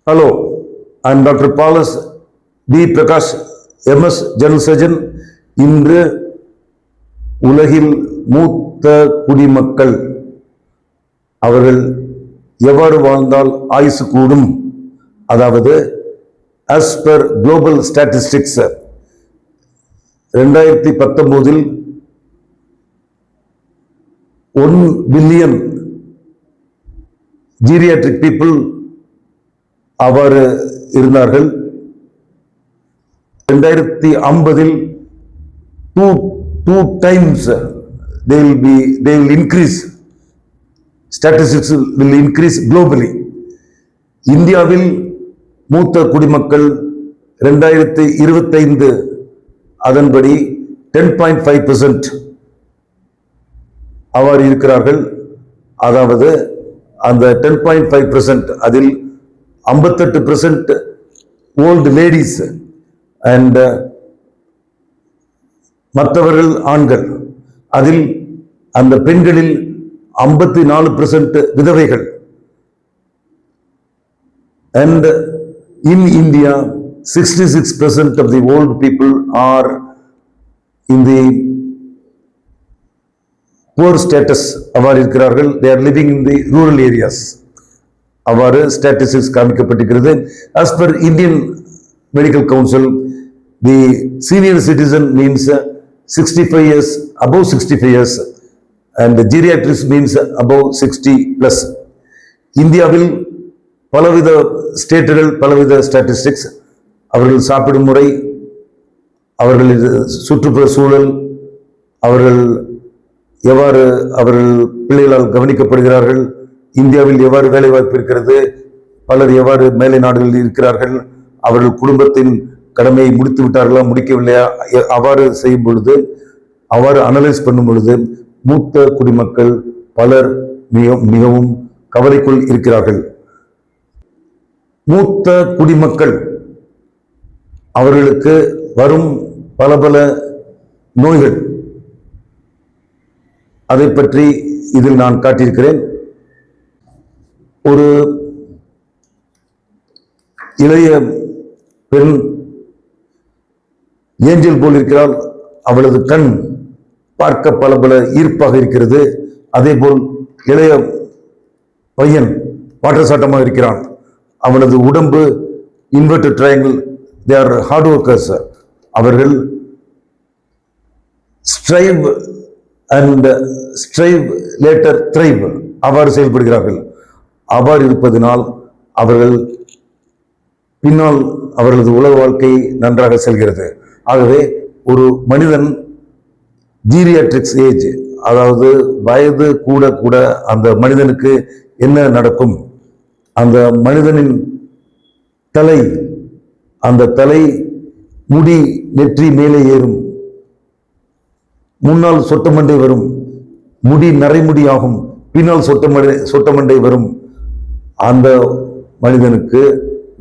Hello, I am Dr. Paulus B. Prakash, MS General Surgeon. இன்று உலகில் மூத்த குடிமக்கள் அவர்கள் எவ்வாறு வாழ்ந்தால் ஆயுசு கூடும், அதாவது as per global statistics 2019 1 billion geriatric people அவ்வாறு இருந்தார்கள். 2050 two times they will increase. Statistics will increase globally. இந்தியாவில் மூத்த குடிமக்கள் 2025 அதன்படி 10.5% அவ்வாறு இருக்கிறார்கள். அதாவது அந்த 10.5% அதில் 58% ஓல்டு லேடிஸ் அண்ட் மற்றவர்கள் ஆண்கள். அதில் அந்த பெண்களில் 54% விதவைகள். And in India 66% of the old people are in the poor status. அவ்வாறு இருக்கிறார்கள். They are living in the rural areas. அவ்வாறு statistics காமிக்கப்பட்டிருக்கிறது. As per Indian Medical Council, the senior citizen means 65 years, above 65 years, and the geriatrics means above 60 plus. இந்தியாவில் பலவித ஸ்டேட்டுகள், பலவித statistics. அவர்கள் சாப்பிடும் முறை, அவர்கள் சுற்றுப்புற சூழல், அவர்கள் எவ்வாறு அவர்கள் பிள்ளைகளால் கவனிக்கப்படுகிறார்கள், இந்தியாவில் எவ்வாறு வேலை வாய்ப்பு இருக்கிறது, பலர் எவ்வாறு மேலை நாடுகளில் இருக்கிறார்கள், அவர்கள் குடும்பத்தின் கடமையை முடித்து விட்டார்களா, முடிக்கவில்லையா, அவ்வாறு செய்யும் பொழுது, அவ்வாறு அனலைஸ் பண்ணும் பொழுது மூத்த குடிமக்கள் பலர் மிகவும் கவலைக்குள் இருக்கிறார்கள். மூத்த குடிமக்கள் அவர்களுக்கு வரும் பல பல நோய்கள், அதை பற்றி இதில் நான் காட்டியிருக்கிறேன். ஒரு இளைய பெண் ஏஞ்சல் போல் இருக்கிறாள். அவளது கண் பார்க்க பல பல ஈர்ப்பாக இருக்கிறது. அதே போல் இளைய பையன் வாட்டசாட்டமாக இருக்கிறான். அவனது உடம்பு inverted triangle. They are hard workers. அவர்கள் strive and strive later thrive அவ்வாறு செயல்படுகிறார்கள். அவ்வாறு இருப்பதனால் அவர்கள் பின்னால் அவர்களது உலக வாழ்க்கை நன்றாக செல்கிறது. ஆகவே ஒரு மனிதன் ஜீரியாட்ரிக்ஸ் ஏஜ், அதாவது வயது கூட கூட அந்த மனிதனுக்கு என்ன நடக்கும், அந்த மனிதனின் தலை, அந்த தலை முடி நெற்றி மேலே ஏறும், முன்னால் சொட்டமண்டை வரும், முடி நரைமுடியாகும், பின்னால் சொட்டமண்டை வரும். அந்த மனிதனுக்கு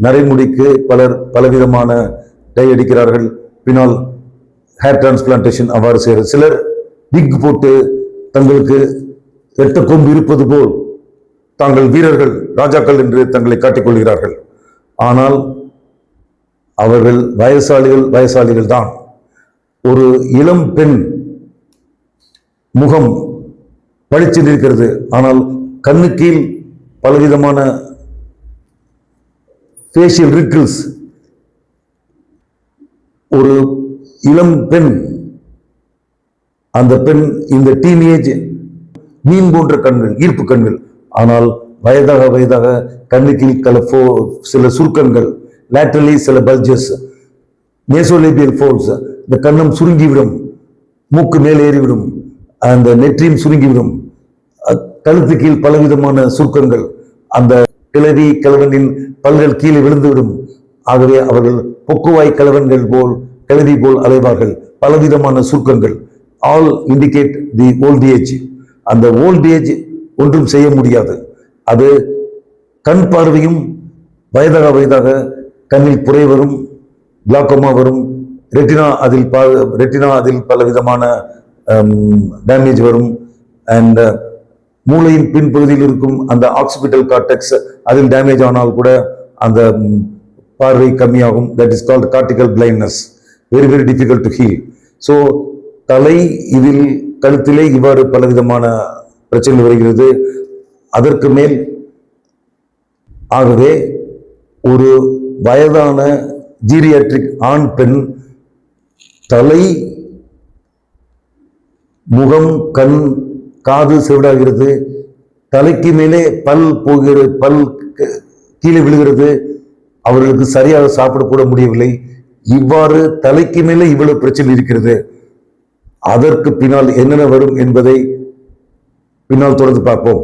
நரைமுடிக்கு பலர் பலவிதமான டை அடிக்கிறார்கள். பின்னால் ஹேர் டிரான்ஸ்பிளான்டேஷன் அவ்வாறு செய்கிறார். சிலர் விக் போட்டு தங்களுக்கு இரத்த கொம்பு இருப்பது போல் தாங்கள் வீரர்கள், ராஜாக்கள் என்று தங்களை காட்டிக்கொள்கிறார்கள். ஆனால் அவர்கள் வயசாளிகள் தான். ஒரு இளம் பெண் முகம் பளிச்சு இருக்கிறது, ஆனால் கண்ணு கீழ் பலவிதமான ஃபேஷியல் ரிங்கிள்ஸ். ஒரு இளம் பெண், அந்த பெண் இந்த டீனேஜ், மீன் போன்ற கண்கள், ஈர்ப்பு கண்கள். ஆனால் வயதாக வயதாக கண்ணு கீழ் சில சுருக்கங்கள், லேட்டரலி சில பல்ஜஸ், நேசோலேபியல் ஃபோல்ஸ். இந்த கண்ணம் சுருங்கிவிடும், மூக்கு மேலே ஏறிவிடும், அந்த நெற்றியும் சுருங்கிவிடும், கழுத்து கீழ் பலவிதமான சுருக்கங்கள், அந்த கிழவனின் பல்கள் கீழே விழுந்துவிடும். ஆகவே அவர்கள் பொக்குவாய் கிழவி போல் அலைவார்கள். பலவிதமான சுருக்கங்கள். ஆல் இண்டிகேட் தி ஓல்ட் ஏஜ். அந்த ஓல்ட் ஏஜ் ஒன்றும் செய்ய முடியாது. அது கண் பார்வையும் வயதாக வயதாக கண்ணில் புரை வரும், கிளாக்கோமா வரும், ரெட்டினா அதில் பலவிதமான டேமேஜ் வரும். அண்ட் மூளையின் பின்பகுதியில் இருக்கும் அந்த ஆக்சிபிட்டல் கார்டெக்ஸ் அதில் டேமேஜ் ஆனால் கூட அந்த பார்வை கம்மியாகும். That is called cortical blindness. Very very difficult to heal. So தலை, இதில் கழுத்திலே இவ்வாறு பலவிதமான பிரச்சனைகள் வருகிறது. அதற்கு மேல் ஆகவே ஒரு வயதான ஜீரியாட்ரிக் ஆண் பெண் தலை, முகம், கண், காது செவிடாகிறது, தலைக்கு மேலே பல் போகிறது, பல் கீழே விழுகிறது, அவர்களுக்கு சரியாக சாப்பிடக்கூட முடியவில்லை. இவ்வாறு தலைக்கு மேலே இவ்வளவு பிரச்சனை இருக்கிறது. அதற்கு பின்னால் என்னென்ன வரும் என்பதை பின்னால் தொடர்ந்து பார்ப்போம்.